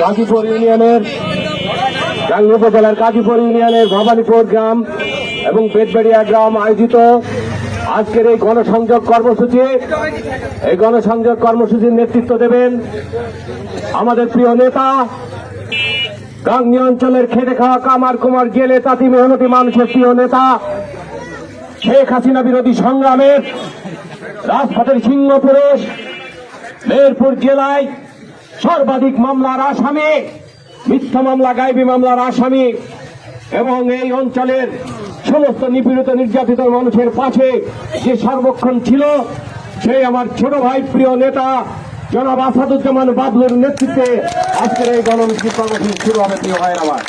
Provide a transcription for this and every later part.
গাজীপুর ইউনিয়নের গাংনী উপজেলার গাজীপুর ইউনিয়নের ভবানীপুর গ্রাম এবং বেদবেড়িয়া গ্রাম আয়োজিত আজকের এই গণসংযোগ কর্মসূচির নেতৃত্ব দেবেন আমাদের প্রিয় নেতা, গাংনী অঞ্চলের খেটে খাওয়া কামার কুমার জেলে তাঁতি মেহনতি মানুষের প্রিয় নেতা, শেখ হাসিনা বিরোধী সংগ্রামের রাজপথের সিংহপুরুষ, মেহেরপুর জেলায় সর্বাধিক মামলার আসামি, মিথ্যা মামলা গায়েবী মামলার আসামি এবং এই অঞ্চলের সমস্ত নিপীড়িত নির্যাতিত মানুষের পাশে যে সর্বক্ষণ ছিল, সেই আমার ছোট ভাই প্রিয় নেতা জনাব আসাদুজ্জামান বাবলুর নেতৃত্বে আজকের এই গণমিছিল কর্মসূচি শুরু হবে। প্রিয় ভাইয়ের আমার,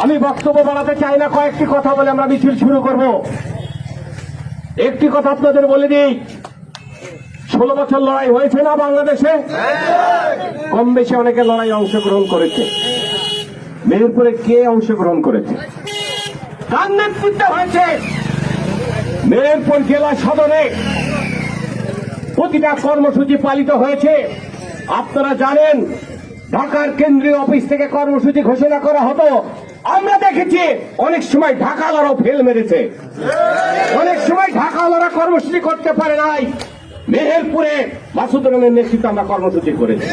আমি বক্তব্য বাড়াতে চাই না, কয়েকটি কথা বলে আমরা মিছিল শুরু করব। একটি কথা আপনাদের বলে দিই, 16 বছর লড়াই হয়েছে না বাংলাদেশে? কম বেশি অনেকে লড়াই অংশগ্রহণ করেছে। মেহেরপুরে কে অংশগ্রহণ করেছে? কার নেতৃত্বে হয়েছে? মেহেরপুর জেলা সদরে প্রতিটা কর্মসূচি পালিত হয়েছে। আপনারা জানেন, ঢাকার কেন্দ্রীয় অফিস থেকে কর্মসূচি ঘোষণা করা হতো, আমরা দেখেছি অনেক সময় ঢাকাওয়ালারাও ফেল মেরেছে, অনেক সময় ঢাকাওয়ালারা কর্মসূচি করতে পারে নাই। মেহেরপুরে মাসুদুর রহমানের নেতৃত্বে আমরা কর্মসূচি করেছি।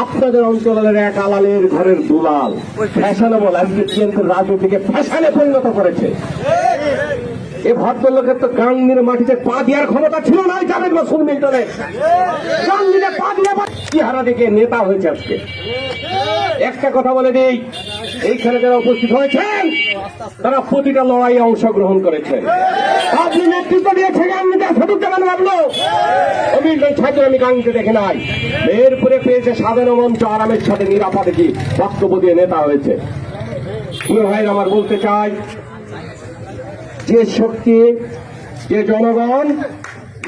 আপনাদের অঞ্চলের এক আলালের ঘরের দুলাল ফ্যাশনেবল রাজনীতিকে ফ্যাশনে পরিণত করেছে। এ ভদ্রলোকের তো গাংনীর মাটিতে পা দেওয়ার ক্ষমতা ছিল না। যাবেন মাসুদ মিল্টনে গাংনীতে পা দিয়ে চেহারা দেখে নেতা হয়েছে আজকে। একটা কথা বলে দিই, এইখানে যারা উপস্থিত হয়েছেন তারা প্রতিটা লড়াইয়ে অংশগ্রহণ করেছে। আপনি নেতৃত্ব দিয়েছে গাংনীতে আসাদুজ্জামান বাবলু। মিল্টন ছাত্র আমি গাংনীতে দেখে নাই। মেহেরপুরে পেয়েছে সাধারণ মঞ্চ, আরামের সাথে নিরাপদে কি বক্তব্য দিয়ে নেতা হয়েছে। প্রিয় ভাই আমার, বলতে চাই, যে শক্তি, যে জনগণ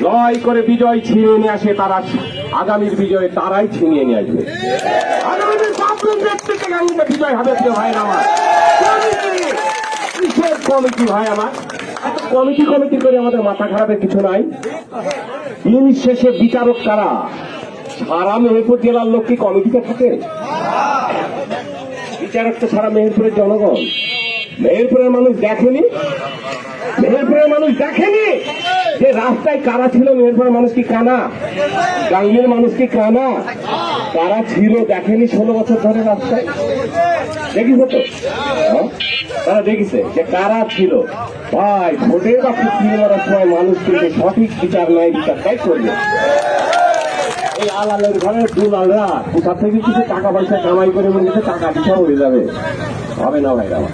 লড়াই করে বিজয় ছিনিয়ে নিয়ে আসে, তারা আগামীর বিজয় তারাই ছিনিয়ে নিয়ে আসবে। আগামীর বাবলুর নেতৃত্বে গাংনীতে বিজয় হবে। প্রিয় ভাই আমার, কিসের কমিটি ভাই আমার? এত কমিটি করে আমাদের মাথা খারাপের কিছু নাই। দিন শেষে বিচারক কারা? সারা মেহেরপুর জেলার লোক কি কমিটিতে থাকে? বিচারক তো সারা মেহেরপুরের জনগণ। মেহেরপুরের মানুষ দেখেনি যে রাস্তায় কারা ছিল? মেহেরপুরের মানুষ কি কানা? গাংনীর মানুষ কি কানা? কারা ছিল দেখেনি 16 বছর ধরে রাস্তায়? দেখিস তো, তারা দেখিছে যে কারা ছিল। ভাই, ভোটের বা কুস্তির মারার সময় মানুষ কিন্তু সঠিক বিচার নয়, বিচারটাই করবে। এই আলালের ঘরের দুলালরা কোথা থেকে কিছু টাকা পয়সা কামাই করে মনে টাকা দিশা হয়ে যাবে, হবে না ভাই আমার।